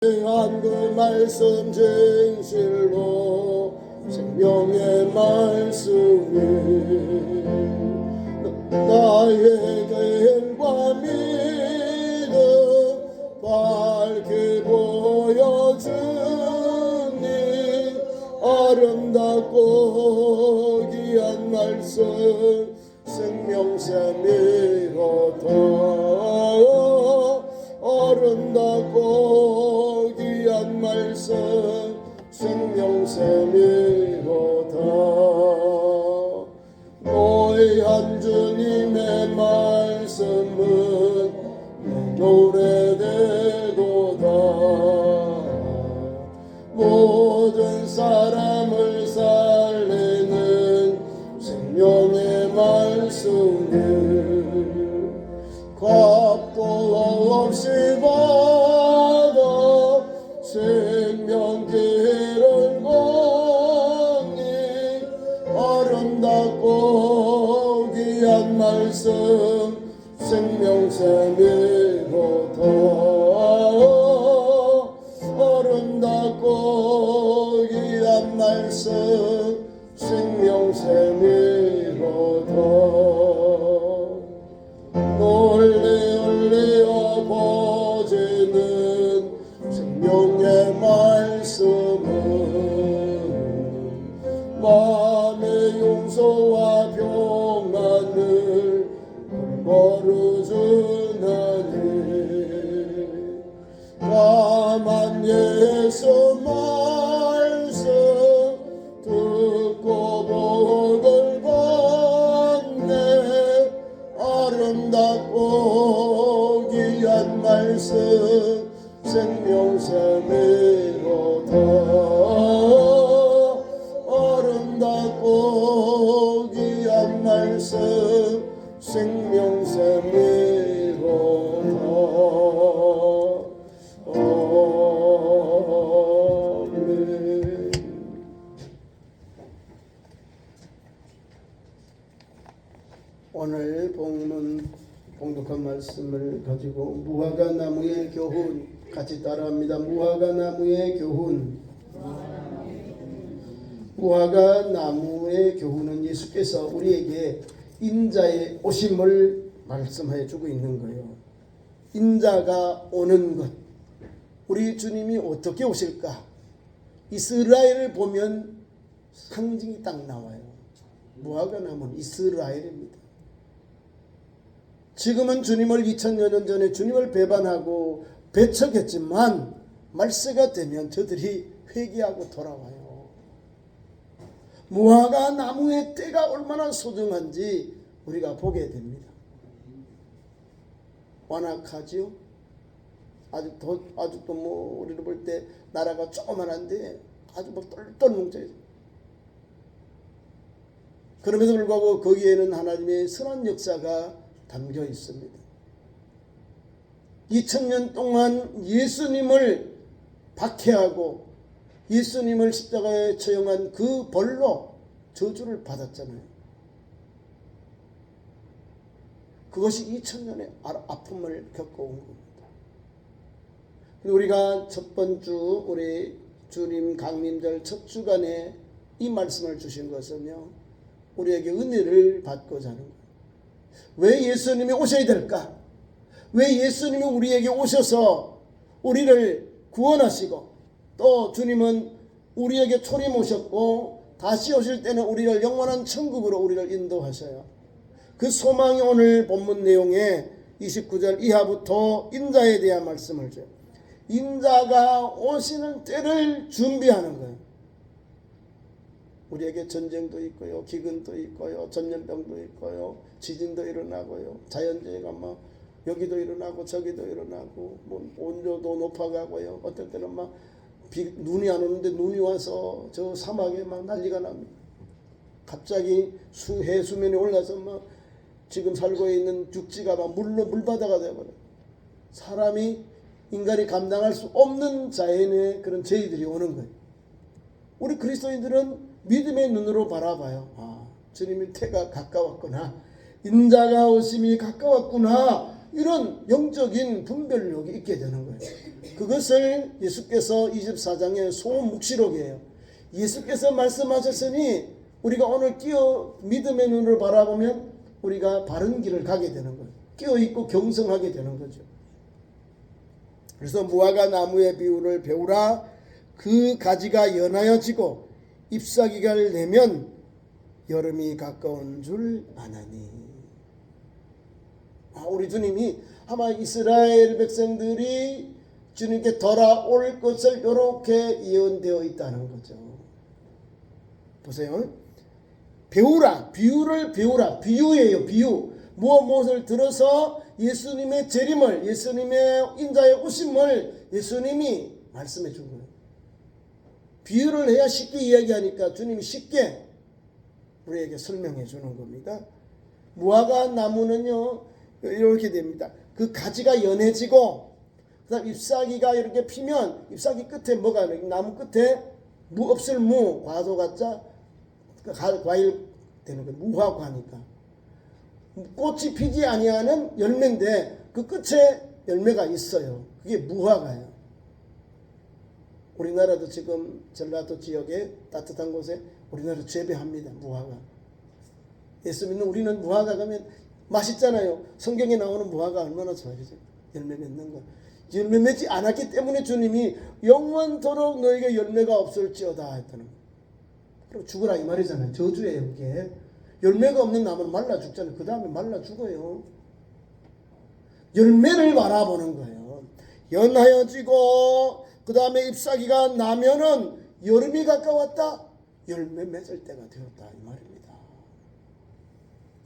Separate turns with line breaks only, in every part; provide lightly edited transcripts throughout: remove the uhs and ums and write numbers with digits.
한 그 말씀 진실로 생명의 말씀이 나에게 힘과 믿음 밝게 보여주니 아름답고 귀한 말씀 생명샘이로다. 아름답고 귀한 말씀 생명샘이로다. 노예한 주님의 말씀은 내 노래되도다. 모든 사람을 살리는 생명의 말씀을 값도 없이 받아 생명길을 걷니 아름답고 귀한 말씀 생명샘이로다. 아름답고 귀한 말씀 생명샘이로다. 널리 울리어 퍼지는 생명의 말씀은 마음의 용서와 평안을 거르주나니 가만 예수 말씀 듣고 복을 받네. 아름답고 귀한 말씀 생명샘이로다. 아름답고 귀한 말씀 생명샘이로다. 아멘. 오늘 본문 봉독한 말씀을 가지고 무화과 나무의 교훈 같이 따라합니다. 무화과 나무의 교훈. 무화과 나무의 교훈은 예수께서 우리에게 인자의 오심을 말씀해 주고 있는 거예요. 인자가 오는 것. 우리 주님이 어떻게 오실까? 이스라엘을 보면 상징이 딱 나와요. 무화과 나무는 이스라엘입니다. 지금은 주님을 2000여 년 전에 주님을 배반하고 배척했지만 말세가 되면 저들이 회개하고 돌아와요. 무화과 나무의 때가 얼마나 소중한지 우리가 보게 됩니다. 완악하지요? 아직도 뭐 우리를 볼 때 나라가 조그만한데 아주 뭐 똘똘 뭉쳐있어요. 그럼에도 불구하고 거기에는 하나님의 선한 역사가 담겨 있습니다. 2000년 동안 예수님을 박해하고 예수님을 십자가에 처형한 그 벌로 저주를 받았잖아요. 그것이 2000년의 아픔을 겪어온 겁니다. 우리가 첫번 주 우리 주님 강림절 첫 주간에 이 말씀을 주신 것은요, 우리에게 은혜를 받고자 하는 거예요. 왜 예수님이 오셔야 될까? 왜 예수님이 우리에게 오셔서 우리를 구원하시고 또 주님은 우리에게 초림 오셨고 다시 오실 때는 우리를 영원한 천국으로 우리를 인도하셔요. 그 소망이 오늘 본문 내용에 29절 이하부터 인자에 대한 말씀을 줘요. 인자가 오시는 때를 준비하는 거예요. 우리에게 전쟁도 있고요, 기근도 있고요, 전염병도 있고요, 지진도 일어나고요, 자연재해가 막 여기도 일어나고 저기도 일어나고 뭐 온도도 높아가고요. 어떨 때는 막 눈이 안 오는데 눈이 와서 저 사막에 막 난리가 납니다. 갑자기 해수면이 올라서 막 지금 살고 있는 육지가 막 물바다가 되어버려요. 인간이 감당할 수 없는 자연의 그런 죄들이 오는 거예요. 우리 그리스도인들은 믿음의 눈으로 바라봐요. 주님의 태가 가까웠구나. 인자가 오심이 가까웠구나. 이런 영적인 분별력이 있게 되는 거예요. 그것을 예수께서 24장의 소묵시록이에요. 예수께서 말씀하셨으니 우리가 오늘 끼어 믿음의 눈으로 바라보면 우리가 바른 길을 가게 되는 거예요. 끼어 있고 경성하게 되는 거죠. 그래서 무화과 나무의 비유를 배우라. 그 가지가 연하여지고 잎사귀가 내면 여름이 가까운 줄 아나니. 우리 주님이 아마 이스라엘 백성들이 주님께 돌아올 것을 이렇게 예언되어 있다는 거죠. 보세요. 배우라. 비유를 배우라. 비유예요. 비유. 무엇을 들어서 예수님의 재림을, 예수님의 인자의 오심을 예수님이 말씀해 준 거예요. 비유를 해야 쉽게 이야기하니까 주님이 쉽게 우리에게 설명해 주는 겁니다. 무화과 나무는요 이렇게 됩니다. 그 가지가 연해지고 그다음 잎사귀가 이렇게 피면 잎사귀 끝에 뭐가 나무 끝에 무 없을 무 과도 같자 과일 되는 거예요. 무화과니까. 꽃이 피지 아니하는 열매인데 그 끝에 열매가 있어요. 그게 무화과예요. 우리나라도 지금 전라도 지역에 따뜻한 곳에 우리나라 재배합니다. 무화과. 예수 믿는 우리는 무화과 가면 맛있잖아요. 성경에 나오는 무화과 얼마나 좋아하죠. 열매 맺는 거. 열매 맺지 않았기 때문에 주님이 영원토록 너에게 열매가 없을지어다 했다는 거예요. 그리고 죽으라 이 말이잖아요. 저주예요. 그게. 열매가 없는 나무는 말라 죽잖아요. 그 다음에 말라 죽어요. 열매를 바라보는 거예요. 연하여지고 그 다음에 잎사귀가 나면은 여름이 가까웠다. 열매 맺을 때가 되었다 이 말입니다.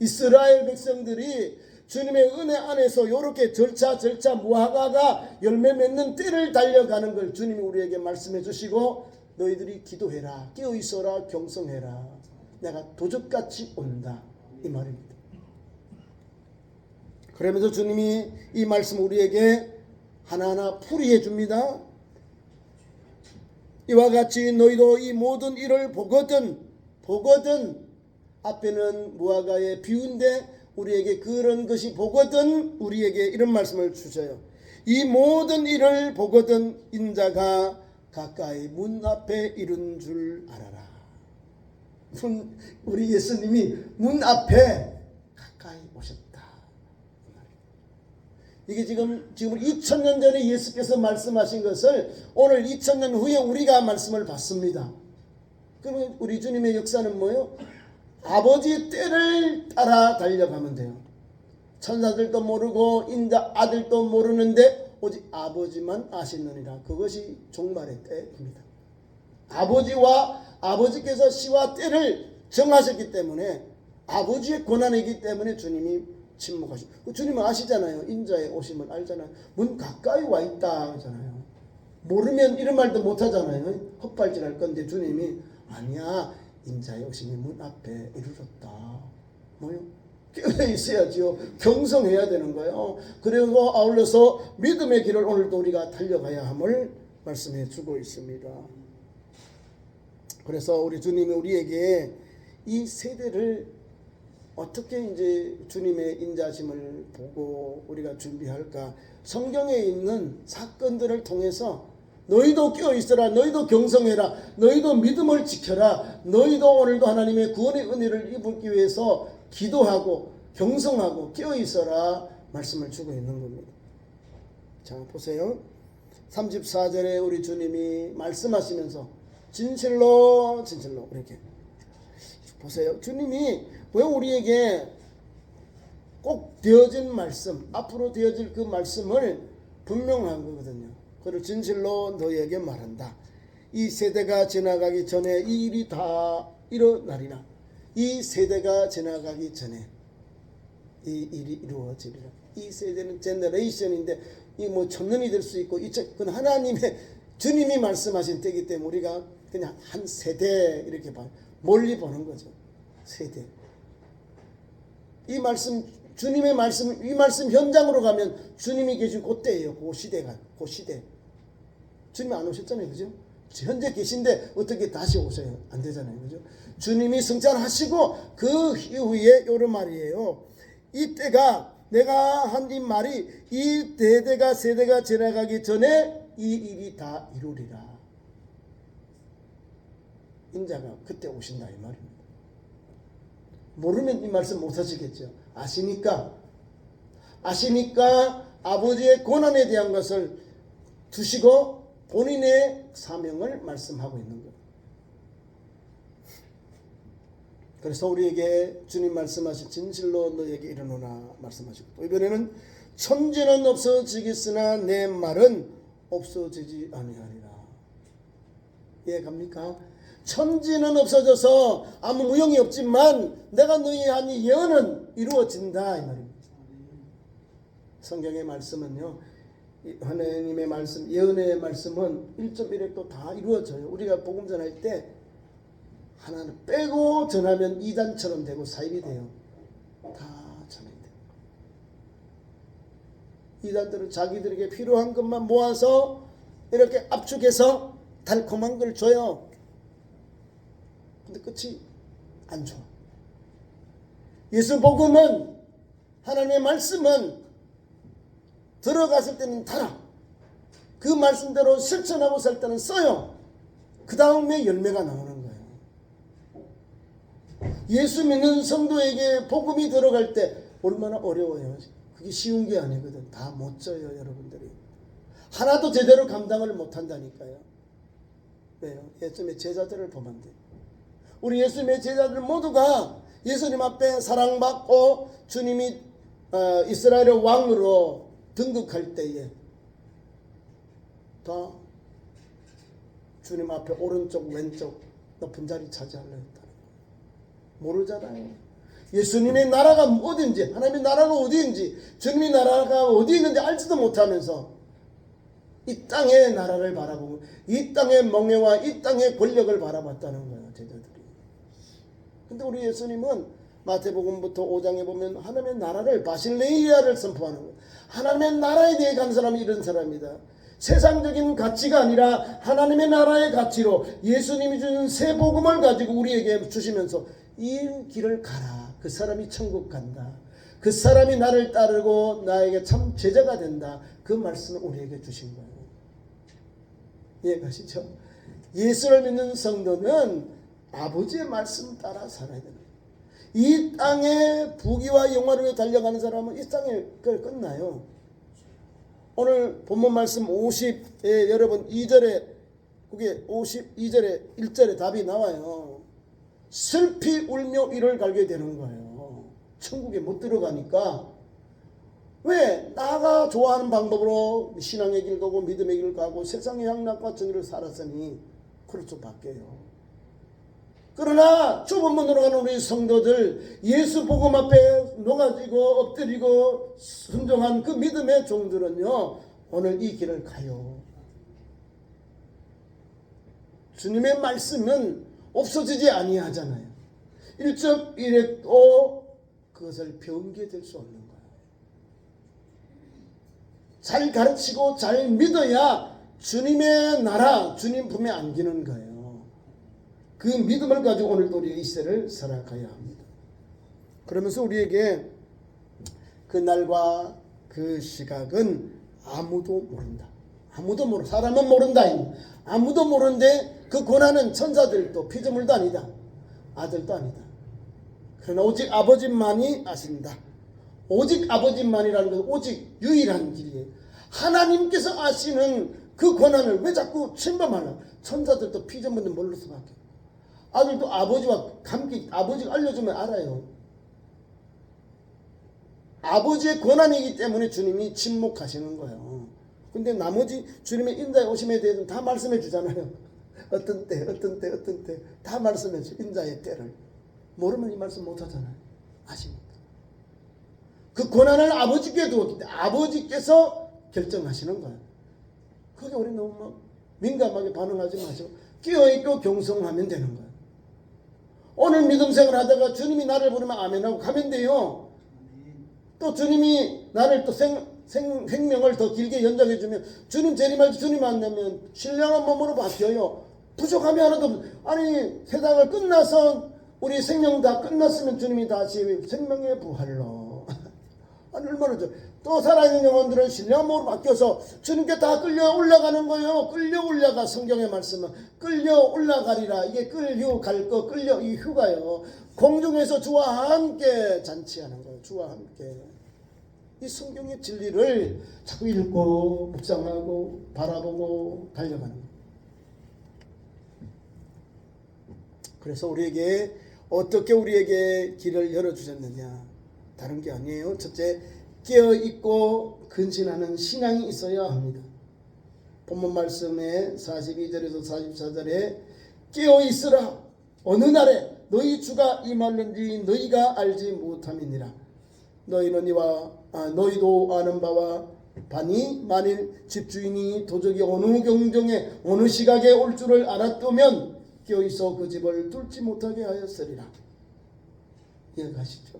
이스라엘 백성들이 주님의 은혜 안에서 이렇게 절차 무화과가 열매 맺는 때를 달려가는 걸 주님이 우리에게 말씀해 주시고 너희들이 기도해라. 깨어있어라. 경성해라. 내가 도적같이 온다 이 말입니다. 그러면서 주님이 이 말씀 우리에게 하나하나 풀이해 줍니다. 이와 같이 너희도 이 모든 일을 보거든 앞에는 무화과의 비유인데 우리에게 그런 것이 보거든 우리에게 이런 말씀을 주셔요. 이 모든 일을 보거든 인자가 가까이 문 앞에 이른 줄 알아라. 우리 예수님이 문 앞에 가까이 오셨다. 이게 지금 2000년 전에 예수께서 말씀하신 것을 오늘 2000년 후에 우리가 말씀을 받습니다. 그러면 우리 주님의 역사는 뭐예요? 아버지의 때를 따라 달려가면 돼요. 천사들도 모르고 인자 아들도 모르는데 오직 아버지만 아시느니라. 그것이 종말의 때입니다. 아버지께서 시와 때를 정하셨기 때문에 아버지의 권한이기 때문에 주님이 침묵하시고 주님은 아시잖아요. 인자의 오심을 알잖아요. 문 가까이 와 있다 하잖아요. 모르면 이런 말도 못하잖아요. 헛발질할 건데 주님이 아니야. 인자의 오심이 문 앞에 이르렀다. 뭐요? 깨어 있어야지요. 경성해야 되는 거예요. 그리고 아울러서 믿음의 길을 오늘도 우리가 달려가야 함을 말씀해 주고 있습니다. 그래서 우리 주님이 우리에게 이 세대를 어떻게 이제 주님의 인자심을 보고 우리가 준비할까? 성경에 있는 사건들을 통해서 너희도 깨어 있어라. 너희도 경성해라. 너희도 믿음을 지켜라. 너희도 오늘도 하나님의 구원의 은혜를 입기 위해서 기도하고 경성하고 깨어 있어라 말씀을 주고 있는 겁니다. 자, 보세요. 34절에 우리 주님이 말씀하시면서 진실로 이렇게 보세요. 주님이 왜 우리에게 꼭 되어진 말씀, 앞으로 되어질 그 말씀을 분명한 거거든요. 그를 진실로 너희에게 말한다. 이 세대가 지나가기 전에 이 일이 다 일어나리라. 이 세대가 지나가기 전에 이 일이 이루어지리라. 이 세대는 제너레이션인데 이 뭐 천년이 될 수 있고 그건 하나님의 주님이 말씀하신 때이기 때문에 우리가 그냥 한 세대 이렇게 멀리 보는 거죠. 세대. 이 말씀 주님의 말씀 이 말씀 현장으로 가면 주님이 계신 그때예요. 그 시대가 그 시대. 주님이 안 오셨잖아요. 그죠? 현재 계신데 어떻게 다시 오셔요? 안 되잖아요. 그죠? 주님이 승천하시고 그 이후에 이런 말이에요. 이때가 내가 한 이 말이 이 대대가 세대가 지나가기 전에 이 일이 다 이루리라. 인자가 그때 오신다 이 말입니다. 모르면 이 말씀 못 하시겠죠. 아시니까 아버지의 고난에 대한 것을 두시고 본인의 사명을 말씀하고 있는 거예요. 그래서 우리에게 주님 말씀하신 진실로 너에게 이르노라 말씀하시고, 또 이번에는 천지는 없어지겠으나 내 말은 없어지지 아니하리라. 이해갑니까? 천지는 없어져서 아무 무용이 없지만 내가 너희의 한 예언은 이루어진다 이 말입니다. 성경의 말씀은요, 하나님의 말씀, 예언의 말씀은 1.1획도 다 이루어져요. 우리가 복음 전할 때 하나는 빼고 전하면 이단처럼 되고 사입이 돼요. 다 전해야 돼요. 이단들은 자기들에게 필요한 것만 모아서 이렇게 압축해서 달콤한 걸 줘요. 근데 끝이 안 좋아. 예수 복음은, 하나님의 말씀은 들어갔을 때는 달아. 그 말씀대로 실천하고 살 때는 써요. 그 다음에 열매가 나오는 거예요. 예수 믿는 성도에게 복음이 들어갈 때 얼마나 어려워요. 그게 쉬운 게 아니거든. 다 못 져요 여러분들이. 하나도 제대로 감당을 못한다니까요. 왜요? 예수님의 제자들을 보면 돼요. 우리 예수님의 제자들 모두가 예수님 앞에 사랑받고 주님이 이스라엘의 왕으로 등극할 때에 다 주님 앞에 오른쪽 왼쪽 높은 자리 차지하려 했다. 모르잖아요. 예수님의 나라가 어딘지, 하나님의 나라가 어디인지, 주님의 나라가 어디 있는지 알지도 못하면서 이 땅의 나라를 바라보고 이 땅의 멍에와 이 땅의 권력을 바라봤다는 거예요, 제자들이. 근데 우리 예수님은 마태복음부터 5장에 보면 하나님의 나라를, 바실레이아를 선포하는 거예요. 하나님의 나라에 대해 간 사람이 이런 사람이다. 세상적인 가치가 아니라 하나님의 나라의 가치로 예수님이 주는 새 복음을 가지고 우리에게 주시면서 이 길을 가라. 그 사람이 천국 간다. 그 사람이 나를 따르고 나에게 참 제자가 된다. 그 말씀을 우리에게 주신 거예요. 이해가시죠? 예수를 믿는 성도는 아버지의 말씀 따라 살아야 되는 거예요. 이 땅에 부귀와 영화를 위해 달려가는 사람은 이 땅에 끝나요. 오늘 본문 말씀 50에 여러분 2절에 그게 52절에 1절에 답이 나와요. 슬피 울며 이를 갈게 되는 거예요. 천국에 못 들어가니까. 왜? 나가 좋아하는 방법으로 신앙의 길 가고 믿음의 길 가고 세상의 향락과 정의를 살았으니 그렇죠 바뀌어요. 그러나 좁은 문으로 가는 우리 성도들, 예수 복음 앞에 녹아지고 엎드리고 순종한 그 믿음의 종들은요, 오늘 이 길을 가요. 주님의 말씀은 없어지지 아니하잖아요. 1.1획도 그것을 변개될 수 없는 거예요. 잘 가르치고 잘 믿어야 주님의 나라, 주님 품에 안기는 거예요. 그 믿음을 가지고 오늘도 우리가 이 시대를 살아가야 합니다. 그러면서 우리에게 그 날과 그 시각은 아무도 모른다. 아무도 모르. 사람은 모른다. 아무도 모르는데 그 고난은 천사들도 피조물도 아니다. 아들도 아니다. 그러나 오직 아버지만이 아신다. 오직 아버지만이라는 것은 오직 유일한 길이에요. 하나님께서 아시는 그 고난을 왜 자꾸 침범하나? 천사들도 피조물도 모를 수밖에. 아들도 아버지와 함께 아버지가 알려주면 알아요. 아버지의 권한이기 때문에 주님이 침묵하시는 거예요. 근데 나머지 주님의 인자의 오심에 대해서는 다 말씀해 주잖아요. 어떤 때 다 말씀해 주. 인자의 때를 모르면 이 말씀 못 하잖아요. 아십니까? 그 권한을 아버지께 두었기 때문에 아버지께서 결정하시는 거예요. 그게 우리 너무 민감하게 반응하지 마시고 끼어있고 경성하면 되는 거예요. 오늘 믿음 생활 하다가 주님이 나를 부르면 아멘하고 가면 돼요. 또 주님이 나를 또 생명을 더 길게 연장해 주면 주님 재림할 때 주님 만나면 신령한 몸으로 바뀌어요. 부족함이 하나도 없어요. 아니 세상을 끝나서 우리 생명 다 끝났으면 주님이 다시 생명의 부활로 아니 얼마나 또 살아있는 영혼들은 신령함으로 바뀌어서 주님께 다 끌려 올라가는 거예요. 끌려 올라가. 성경의 말씀은 끌려 올라가리라. 이게 끌려갈 거, 끌려 이 휴가요. 공중에서 주와 함께 잔치하는 거예요. 주와 함께. 이 성경의 진리를 자꾸 읽고 묵상하고 바라보고 달려가는 거예요. 그래서 우리에게 어떻게 우리에게 길을 열어주셨느냐. 다른 게 아니에요. 첫째, 깨어있고 근신하는 신앙이 있어야 합니다. 본문 말씀에 42절에서 44절에 깨어있으라. 어느 날에 너희 주가 임하는지 너희가 알지 못함이니라. 너희도 아는 바와 바니 만일 집주인이 도적이 어느 경정에 어느 시각에 올 줄을 알았다면 깨어있어 그 집을 뚫지 못하게 하였으리라. 이해가시죠?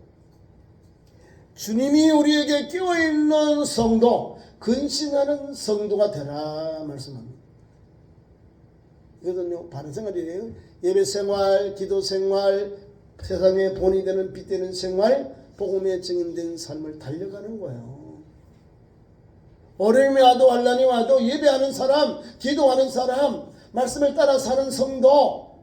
주님이 우리에게 깨어있는 성도, 근신하는 성도가 되라 말씀합니다. 이거는요 바른 생활이에요. 예배생활, 기도생활, 세상에 본이 되는 빛 되는 생활, 복음에 증인된 삶을 달려가는 거예요. 어려움이 와도 환난이 와도 예배하는 사람, 기도하는 사람, 말씀을 따라 사는 성도,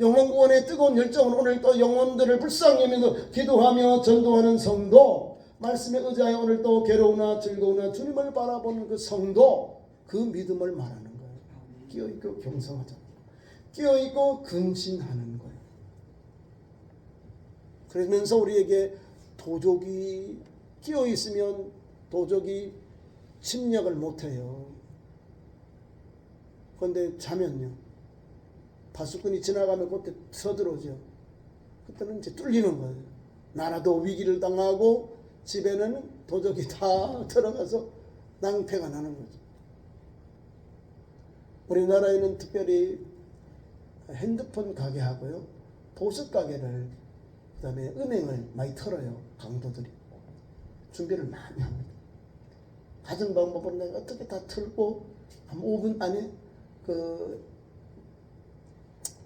영혼 구원의 뜨거운 열정은 오늘 또 영혼들을 불쌍히 여기며 기도하며 전도하는 성도, 말씀에 의지하여 오늘 또 괴로우나 즐거우나 주님을 바라보는 그 성도, 그 믿음을 말하는 거예요. 끼어있고 경성하자, 끼어있고 근신하는 거예요. 그러면서 우리에게 도적이 끼어있으면 도적이 침략을 못해요. 그런데 자면요, 파수꾼이 지나가면 그때 서들어오죠. 그때는 이제 뚫리는 거예요. 나라도 위기를 당하고 집에는 도적이 다 들어가서 낭패가 나는 거죠. 우리나라에는 특별히 핸드폰 가게하고요, 보석 가게를, 그 다음에 은행을 많이 털어요. 강도들이 준비를 많이 합니다. 가진 방법은 내가 어떻게 다 털고 한 5분 안에 그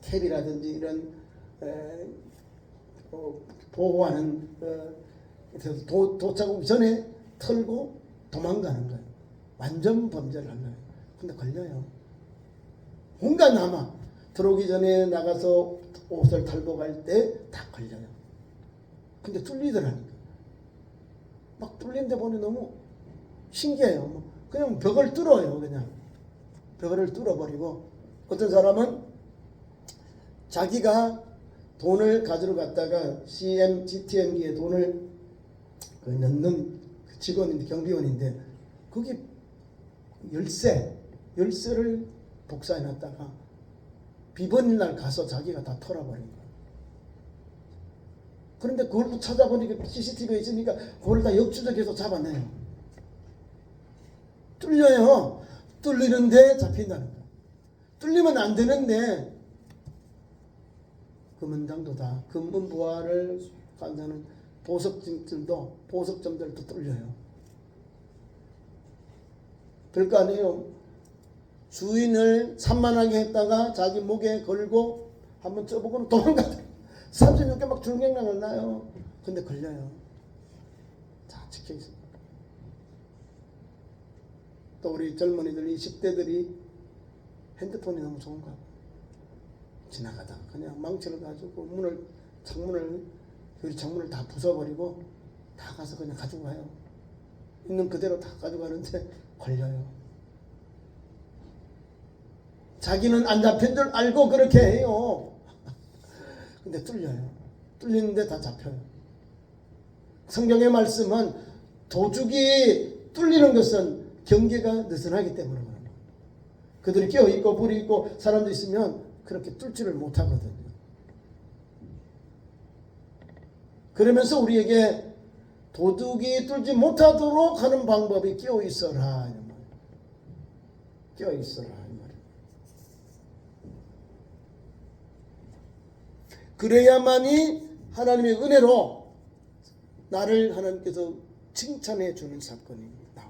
캡이라든지 이런 보호하는 도착 오기 전에 털고 도망가는 거예요. 완전 범죄를 하는 거예요. 근데 걸려요. 온갖 남아 들어오기 전에 나가서 옷을 털고 갈 때 다 걸려요. 근데 뚫리더라니까. 막 뚫린데 보니 너무 신기해요. 그냥 벽을 뚫어요. 그냥 벽을 뚫어버리고, 어떤 사람은 자기가 돈을 가지러 갔다가 GTM기에 돈을 넣는 직원인데, 경비원인데, 거기 열쇠를 복사해 놨다가 비번일 날 가서 자기가 다 털어버린 거예요. 그런데 그걸 또 찾아보니까 CCTV가 있으니까 그걸 다 역추적해서 잡아내요. 뚫려요. 뚫리는데 잡힌다는 거예요. 뚫리면 안 되는데 금은장도 다 금은부화를 간다는 보석점들도 뚫려요. 별거 아니에요. 주인을 산만하게 했다가 자기 목에 걸고 한번 쪄보고는 도망가요. 36개 막 줄갱랑을 나요. 근데 걸려요. 다 찍혀 있습니다. 또 우리 젊은이들, 20대들이 핸드폰이 너무 좋은가 봐요. 지나가다가 그냥 망치를 가지고 창문을 다 부숴버리고 다 가서 그냥 가지고 가요. 있는 그대로 다 가져가는데 걸려요. 자기는 안 잡힌 줄 알고 그렇게 해요. 근데 뚫려요. 뚫리는데 다 잡혀요. 성경의 말씀은 도둑이 뚫리는 것은 경계가 느슨하기 때문에 그런 거예요. 그들이 깨어있고 불이 있고 사람도 있으면 그렇게 뚫지를 못하거든요. 그러면서 우리에게 도둑이 뚫지 못하도록 하는 방법이 깨어있어라. 깨어있어라. 그래야만이 하나님의 은혜로 나를 하나님께서 칭찬해 주는 사건입니다.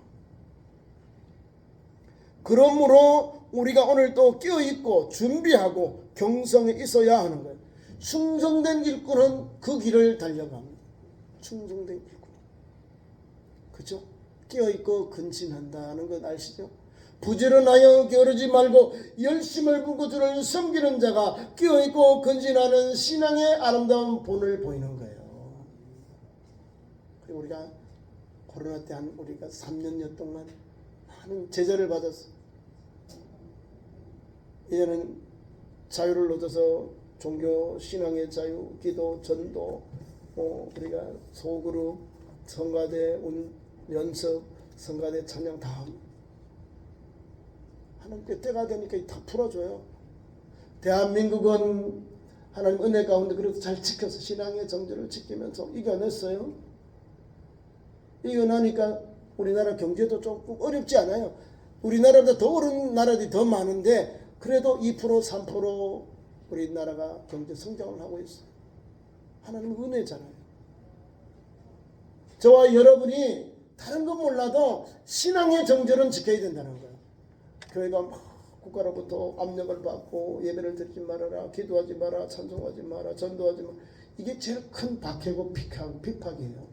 그러므로 우리가 오늘 또 깨어있고 준비하고 경성에 있어야 하는 거예요. 충성된 일꾼은 그 길을 달려갑니다. 충성된 일꾼. 그죠? 깨어있고 근신한다는 것 아시죠? 부지런하여 게으르지 말고 열심을 품고 주를 섬기는 자가 깨어있고 근신하는 신앙의 아름다운 본을 보이는 거예요. 그리고 우리가 코로나 때 우리가 3년여 동안 많은 제재를 받았어. 이제는 자유를 얻어서 종교 신앙의 자유, 기도, 전도, 우리가 소그룹, 성가대 연습, 성가대 찬양 다 하나님께 때가 되니까 다 풀어줘요. 대한민국은 하나님 은혜 가운데 그래도 잘 지켜서 신앙의 정절을 지키면서 이겨냈어요. 이겨나니까 우리나라 경제도 조금 어렵지 않아요. 우리나라보다 더 어려운 나라들이 더 많은데 그래도 2% 3% 우리나라가 경제 성장을 하고 있어요. 하나님 은혜잖아요. 저와 여러분이 다른 건 몰라도 신앙의 정절은 지켜야 된다는 거예요. 교회가 막 국가로부터 압력을 받고 예배를 드리지 말아라, 기도하지 마라, 찬송하지 마라, 전도하지 마라. 이게 제일 큰 박해고 핍박이에요.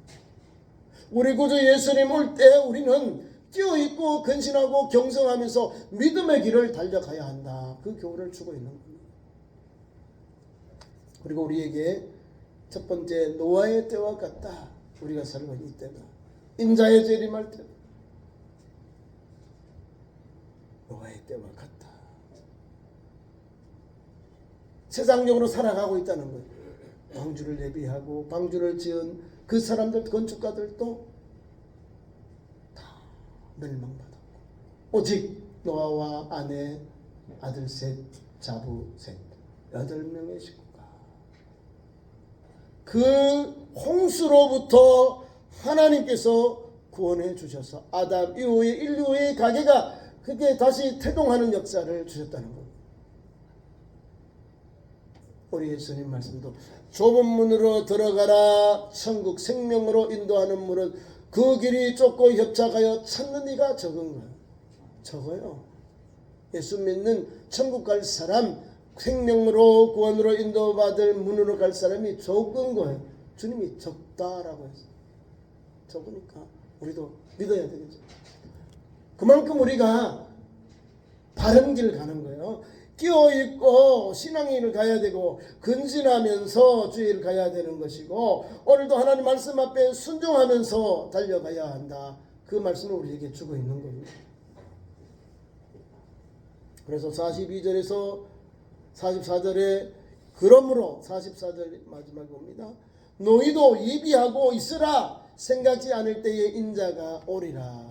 우리 구주 예수님 올 때 우리는 깨어있고 근신하고 경성하면서 믿음의 길을 달려가야 한다. 그 교훈을 주고 있는 겁니다. 그리고 우리에게 첫 번째 노아의 때와 같다. 우리가 살고 이 때다. 인자의 재림할 때 노아의 때와 같다. 세상적으로 살아가고 있다는 거예요. 방주를 예비하고 방주를 지은 그 사람들 건축가들도 다 멸망받았고 오직 노아와 아내 아들 셋 자부 셋 8명의 식구가 그 홍수로부터 하나님께서 구원해 주셔서 아담 이후에 인류의 가계가 그게 다시 태동하는 역사를 주셨다는 겁니다. 우리 예수님 말씀도 좁은 문으로 들어가라 천국 생명으로 인도하는 문은 그 길이 좁고 협착하여 찾는 이가 적은 거예요. 적어요. 예수 믿는 천국 갈 사람 생명으로 구원으로 인도받을 문으로 갈 사람이 적은 거예요. 주님이 적다라고 했어요. 적으니까 우리도 믿어야 되겠죠. 그만큼 우리가 바른 길 가는 거예요. 끼어있고 신앙인을 가야 되고 근신하면서 주의를 가야 되는 것이고 오늘도 하나님 말씀 앞에 순종하면서 달려가야 한다. 그 말씀을 우리에게 주고 있는 겁니다. 그래서 42절에서 44절에 그러므로 44절 마지막에 봅니다. 너희도 예비하고 있으라 생각지 않을 때에 인자가 오리라.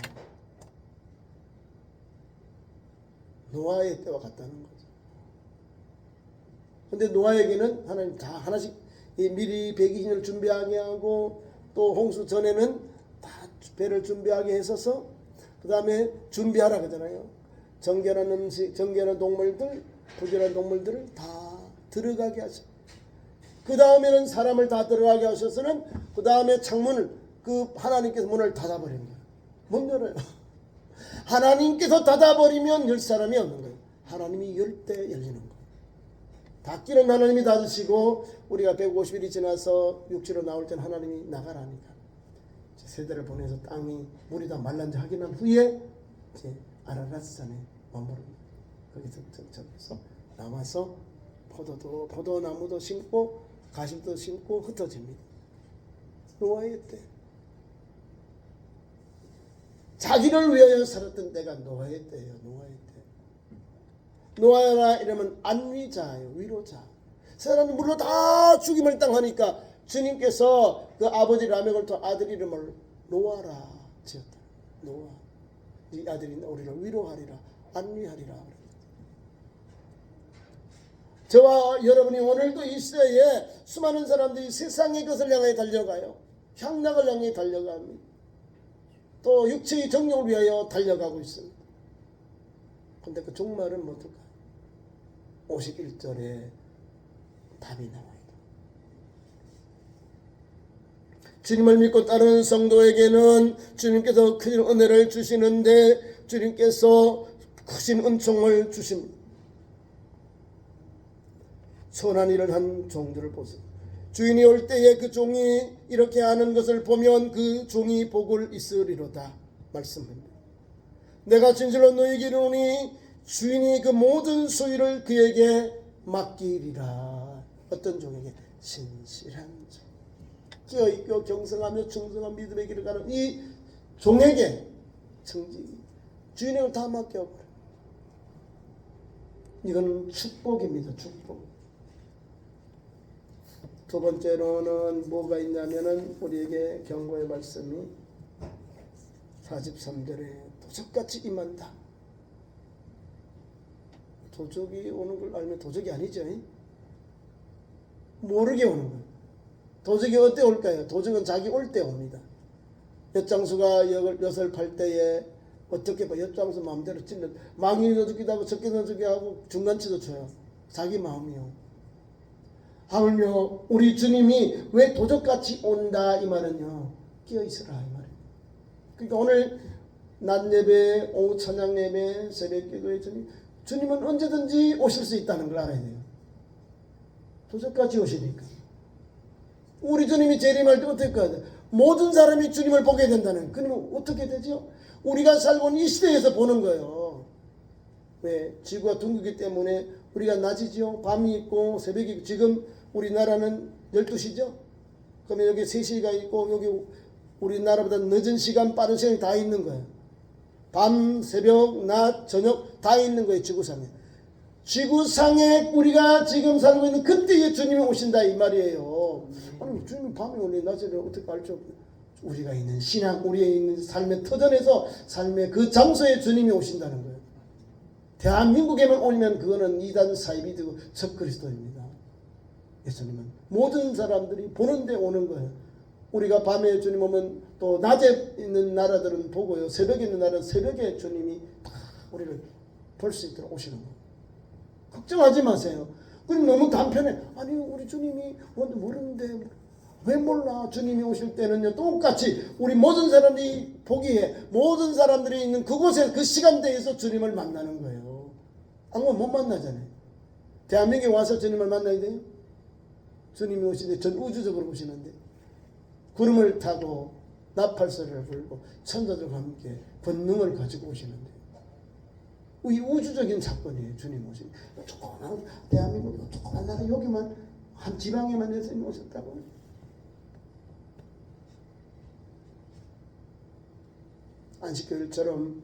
노아의 때와 같다는 거죠. 근데 노아에게는 하나님 다 하나씩 미리 120년을 준비하게 하고 또 홍수 전에는 다 배를 준비하게 했어서 그 다음에 준비하라 그러잖아요. 정결한 음식, 정결한 동물들, 부결한 동물들을 다 들어가게 하셔. 그 다음에는 사람을 다 들어가게 하셔서는 그 다음에 창문을 그 하나님께서 문을 닫아버린 거예요. 못 열어요. 하나님께서 닫아버리면 열 사람이 없는 거예요. 하나님이 열 때 열리는 거예요. 닫기는 하나님이 닫으시고 우리가 150일이 지나서 육지로 나올 때는 하나님이 나가라니까 세대를 보내서 땅이 물이 다 말란지 확인한 후에 이제 아라랏산에 머무릅니다. 거기서 저기서 남아서 포도나무도 심고 가심도 심고 흩어집니다. 노아의 때 자기를 위하여 살았던 때가 노아의 때예요. 노아의 때. 노아라 이러면 안위자예요. 위로자. 사람이 물로 다 죽임을 당하니까 주님께서 그 아버지 라멕을 통해 아들 이름을 노아라 지었다. 노아. 이 아들이 우리를 위로하리라. 안위하리라. 저와 여러분이 오늘도 이 시대에 수많은 사람들이 세상의 것을 향해 달려가요. 향락을 향해 달려갑니다. 또 육체의 정욕을 위하여 달려가고 있습니다. 그런데 그 종말은 어떨까요? 51절에 답이 나와요. 주님을 믿고 따르는 성도에게는 주님께서 큰 은혜를 주시는데 주님께서 크신 은총을 주십니다. 선한 일을 한 종들을 보세요. 주인이 올 때에 그 종이 이렇게 하는 것을 보면 그 종이 복을 있으리로다 말씀합니다. 내가 진실로 너희에게 이르노니 주인이 그 모든 소유를 그에게 맡기리라. 어떤 종에게? 신실한 종, 깨어있고 경성하며 충성한 믿음의 길을 가는 이 종에게 주인에게 다 맡겨버려. 이건 축복입니다. 축복. 두 번째로는 뭐가 있냐면은 우리에게 경고의 말씀이 43절에 도적같이 임한다. 도적이 오는 걸 알면 도적이 아니죠. 모르게 오는 거예요. 도적이 어때 올까요? 도적은 자기 올 때 옵니다. 엿장수가 엿을 팔 때에 어떻게 봐? 엿장수 마음대로 찔러 망이 넣어주기도 하고 적게 넣어주기도 하고 중간치도 쳐요. 자기 마음이요. 하물며 우리 주님이 왜 도적같이 온다 이 말은요, 끼어있으라 이 말이에요. 그러니까 오늘 낮 예배, 오후 찬양 예배, 새벽 기도에 주님은 언제든지 오실 수 있다는 걸 알아야 돼요. 도적같이 오시니까. 우리 주님이 재림할 때 어떻게 해야 돼? 모든 사람이 주님을 보게 된다는. 그러면 어떻게 되죠? 우리가 살고 있는 이 시대에서 보는 거예요. 왜? 지구가 둥글기 때문에 우리가 낮이죠. 밤이 있고 새벽이 있고. 지금 우리나라는 12시죠. 그러면 여기 3시가 있고 여기 우리나라보다 늦은 시간, 빠른 시간이 다 있는 거예요. 밤, 새벽, 낮, 저녁 다 있는 거예요. 지구상에. 지구상에 우리가 지금 살고 있는 그때에 주님이 오신다 이 말이에요. 아니 주님이 밤에 오니 낮에 어떻게 알죠? 우리가 있는 신앙, 우리의 있는 삶의 터전에서 삶의 그 장소에 주님이 오신다는 거예요. 대한민국에만 오면 그거는 이단 사입이 되고 적그리스도입니다. 예수님은 모든 사람들이 보는데 오는 거예요. 우리가 밤에 주님 오면 또 낮에 있는 나라들은 보고요. 새벽에 있는 나라는 새벽에 주님이 다 우리를 볼 수 있도록 오시는 거예요. 걱정하지 마세요. 그럼 너무 단편해. 아니 우리 주님이 모르는데 왜 몰라? 주님이 오실 때는요 똑같이 우리 모든 사람들이 보기에 모든 사람들이 있는 그곳에 그 시간대에서 주님을 만나는 거예요. 안 그러면 못 만나잖아요. 대한민국에 와서 주님을 만나야 돼요. 주님이 오시는데 전 우주적으로 오시는데 구름을 타고 나팔소리를 불고 천사들과 함께 권능을 가지고 오시는데 이 우주적인 사건이에요. 주님 오신 조그만 대한민국 조그만 나라 여기만 한 지방에만 예수님 오셨다고. 안식교일처럼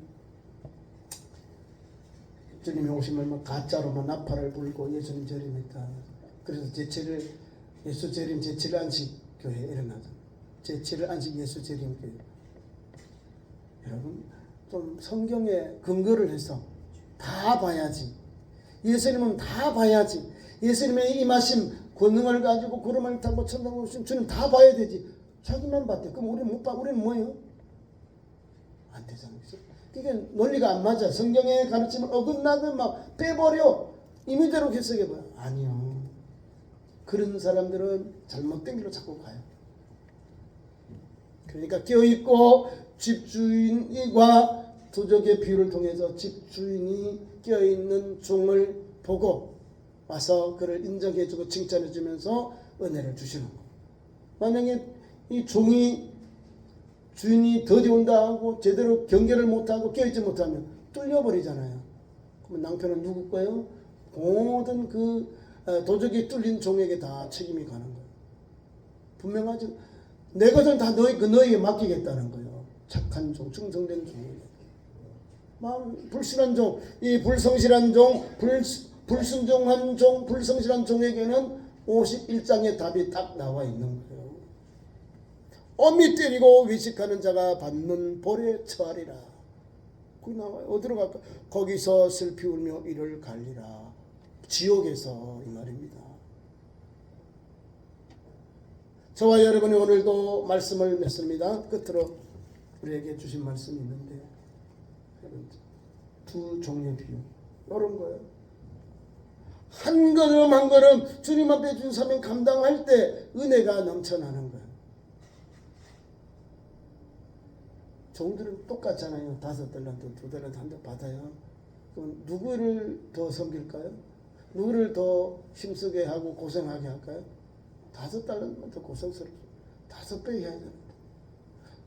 주님이 오시면 가짜로만 나팔을 불고 예수님 재림했다. 그래서 제7일 예수 재림 제7일 안식교회 일어나죠. 제7일 안식 예수 재림교회. 여러분 좀 성경에 근거를 해서 다 봐야지. 예수님은 다 봐야지. 예수님의 임하심 권능을 가지고 구름을 타고 천당을 오신 주님 다 봐야 되지. 자기만 봤대. 그럼 우리는 못 봐. 우리는 뭐예요? 안 되잖아요. 그게 논리가 안 맞아. 성경의 가르침을 어긋나고 막 빼버려. 임의대로 해석해봐요. 아니요. 그런 사람들은 잘못된 길로 자꾸 가요. 그러니까 깨어있고 집주인과 도적의 비유를 통해서 집주인이 깨어있는 종을 보고 와서 그를 인정해주고 칭찬해주면서 은혜를 주시는 거. 만약에 이 종이 주인이 더디 온다 하고 제대로 경계를 못하고 깨어있지 못하면 뚫려버리잖아요. 그러면 낭패는 누구 거예요? 모든 그 도적이 뚫린 종에게 다 책임이 가는 거예요. 분명하죠. 내 것은 다 너에게 맡기겠다는 거예요. 착한 종, 충성된 종에게. 불순한 종, 이 불성실한 종, 불순종한 종, 불성실한 종에게는 51장의 답이 딱 나와 있는 거예요. 엄히 때리고 위식하는 자가 받는 벌에 처하리라. 거기 나와요. 어디로 갈까? 거기서 슬피 울며 이를 갈리라. 지옥에서 이 말입니다. 저와 여러분이 오늘도 말씀을 맺습니다. 끝으로 우리에게 주신 말씀이 있는데 두 종의 비유 이런 거예요. 한 걸음 한 걸음 주님 앞에 준 사명 감당할 때 은혜가 넘쳐나는 거예요. 종들은 똑같잖아요. 5달란트, 2달란트 한 대 받아요. 그럼 누구를 더 섬길까요? 누구를 더 힘쓰게 하고 고생하게 할까요? 5달러면 더 고생스럽죠. 5배 해야 되는데.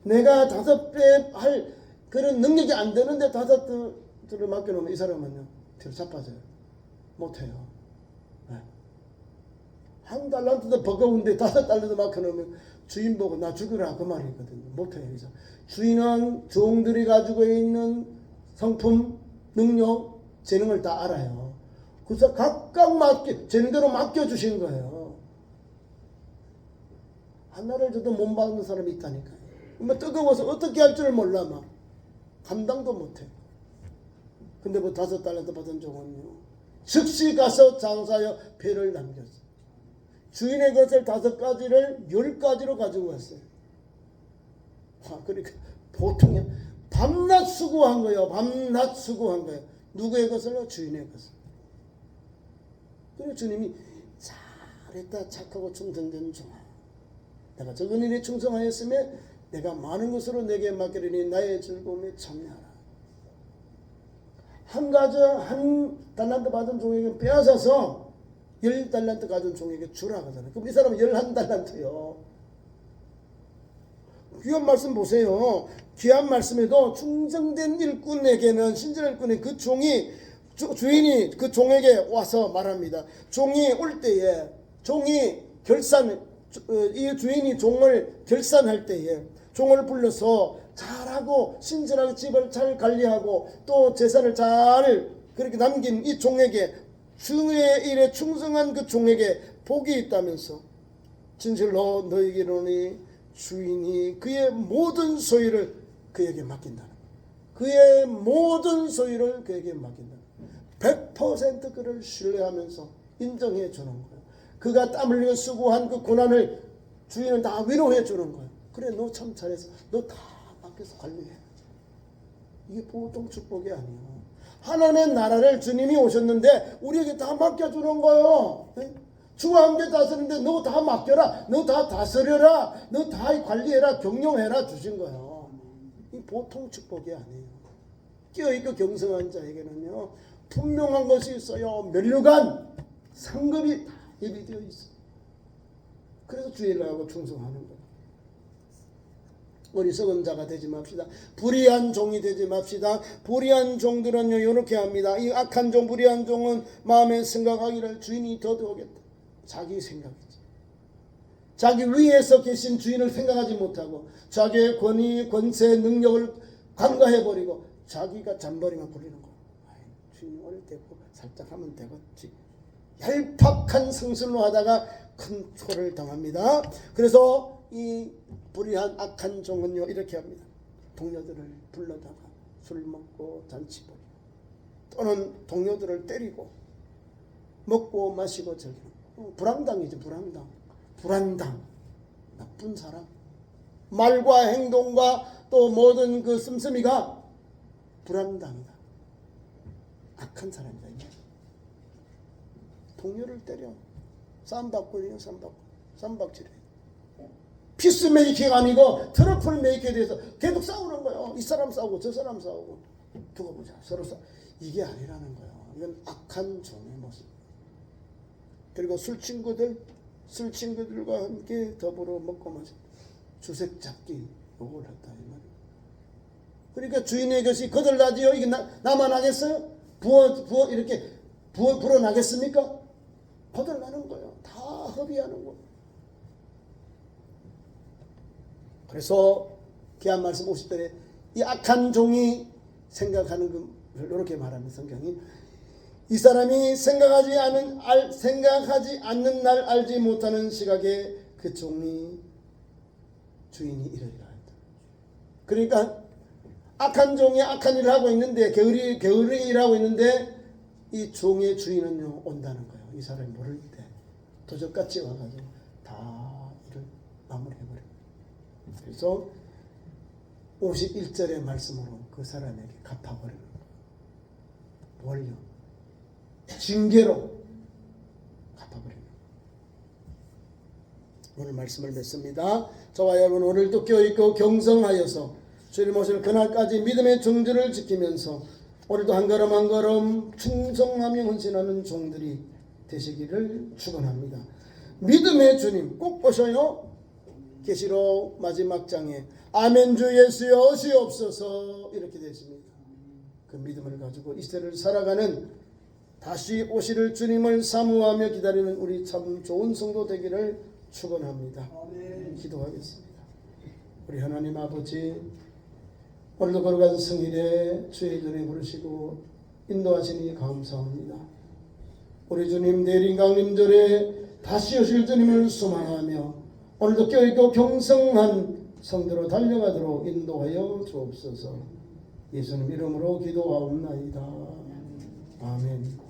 내가 5배 할 그런 능력이 안 되는데 5달러 맡겨놓으면 이 사람은요, 뒤로 자빠져요. 못해요. 네. 1달러도 버거운데 5달러도 맡겨놓으면 주인 보고 나 죽으라 그 말이거든요. 못해요. 그래서 주인은 종들이 가지고 있는 성품, 능력, 재능을 다 알아요. 그래서 각각 재능대로 맡겨주신 거예요. 하나를 줘도 못 받는 사람이 있다니까요. 뭐 뜨거워서 어떻게 할 줄 몰라. 막 감당도 못해. 근데 뭐 5달러도 받은 종은요, 즉시 가서 장사하여 배를 남겼어. 주인의 것을 5가지를 10가지로 가지고 왔어요. 그러니까 보통이 밤낮 수고한 거예요. 밤낮 수고한 거예요. 누구의 것을요? 주인의 것을. 그리고 주님이 잘했다, 착하고 충성된 종아, 내가 적은 일에 충성하였으면 내가 많은 것으로 내게 맡기리니 나의 즐거움에 참여하라. 한 달란트 받은 종에게 빼앗아서 10달란트 가진 종에게 주라 하잖아요. 그럼 이 사람은 11달란트요. 귀한 말씀 보세요. 귀한 말씀에도 충성된 일꾼에게는, 신실한 일꾼의 그 종이, 주인이 그 종에게 와서 말합니다. 종이 올 때에, 종이 이 주인이 종을 결산할 때에 종을 불러서 잘하고 신실하게 집을 잘 관리하고 또 재산을 잘 그렇게 남긴 이 종에게, 주의 일에 충성한 그 종에게 복이 있다면서, 진실로 너에게 이르노니 주인이 그의 모든 소유를 그에게 맡긴다는 거예요. 그의 모든 소유를 그에게 맡긴다는 거예요. 100% 그를 신뢰하면서 인정해 주는 거예요. 그가 땀 흘리고 수고한 그 고난을 주인은 다 위로해 주는 거예요. 그래, 너 참 잘했어. 너 다 맡겨서 관리해. 이게 보통 축복이 아니에요. 하나님의 나라를 주님이 오셨는데 우리에게 다 맡겨주는 거예요. 네? 주와 함께 다스리는데 너 다 맡겨라, 너 다 다스려라, 너 다 관리해라, 경영해라 주신 거예요. 이 보통 축복이 아니에요. 깨어있고 경성한 자에게는요, 분명한 것이 있어요. 면류관 상급이 다 예비되어 있어요. 그래서 주의 일을 하고 충성하는 거예요. 어리석은 자가 되지 맙시다. 불의한 종이 되지 맙시다. 불의한 종들은요, 이렇게 합니다. 이 악한 종, 불의한 종은 마음에 생각하기를 주인이 더더우겠다. 자기 생각이지. 자기 위에서 계신 주인을 생각하지 못하고 자기의 권위, 권세, 능력을 간과해버리고 자기가 잠버리만 부리는 거. 주인이 어릴 때고 살짝 하면 되겠지. 얄팍한 상술로 하다가 큰 초를 당합니다. 그래서 이 불의한 악한 종은요, 이렇게 합니다. 동료들을 불러다가 술 먹고 잔치 벌이고, 또는 동료들을 때리고 먹고 마시고 즐기는 거. 불황당이죠. 불황당. 나쁜 사람. 말과 행동과 또 모든 그 씀씀이가 불황당이다. 악한 사람이다. 동료를 때려. 쌈박질이에요. 쌈박질이에요. 피스메이킹 아니고 트러플 메이킹에 대해서 계속 싸우는 거예요. 이 사람 싸우고 저 사람 싸우고, 두고 보자, 서로 싸우. 이게 아니라는 거예요. 이건 악한 종의 모습. 그리고 술친구들과 함께 더불어 먹고 마시고 주색 잡기 요걸 했다 이 말이에요. 그러니까 주인의 것이 거들나지요. 이게 나만 하겠어요? 이렇게 불어나겠습니까? 거들나는 거예요. 다 협의하는 거예요. 그래서 귀한 말씀 50절에 이 악한 종이 생각하는 그 이렇게 말합니다. 성경이 이 사람이 생각하지 않는 날 알지 못하는 시각에 그 종이 주인이 이르리라 했다. 그러니까 악한 종이 악한 일을 하고 있는데, 게으르게 일하고 있는데 이 종의 주인은요, 온다는 거예요. 이 사람이 모를 때 도적같이 와가지고 다 일을 마무리해버려요. 그래서 51절의 말씀으로 그 사람에게 갚아버리는 거예요. 뭘요? 징계로 갚아버리는 거예요. 오늘 말씀을 맺습니다. 저와 여러분 오늘도 깨어있고 경성하여서 주님 오실 그날까지 믿음의 정절을 지키면서 오늘도 한 걸음 한 걸음 충성하며 헌신하는 종들이 되시기를 축원합니다. 믿음의 주님 꼭 보셔요. 계시록 마지막 장에 아멘 주 예수여 오시옵소서 이렇게 되어 있습니다. 그 믿음을 가지고 이 시대를 살아가는 다시 오실 주님을 사모하며 기다리는 우리 참 좋은 성도 되기를 축원합니다. 기도하겠습니다. 우리 하나님 아버지, 오늘도 걸어간 성일에 주의 전에 부르시고 인도하시니 감사합니다. 우리 주님 내린 강림절에 다시 오실 주님을 소망하며 오늘도 껴있고 경성한 성도로 달려가도록 인도하여 주옵소서. 예수님 이름으로 기도하옵나이다. 아멘.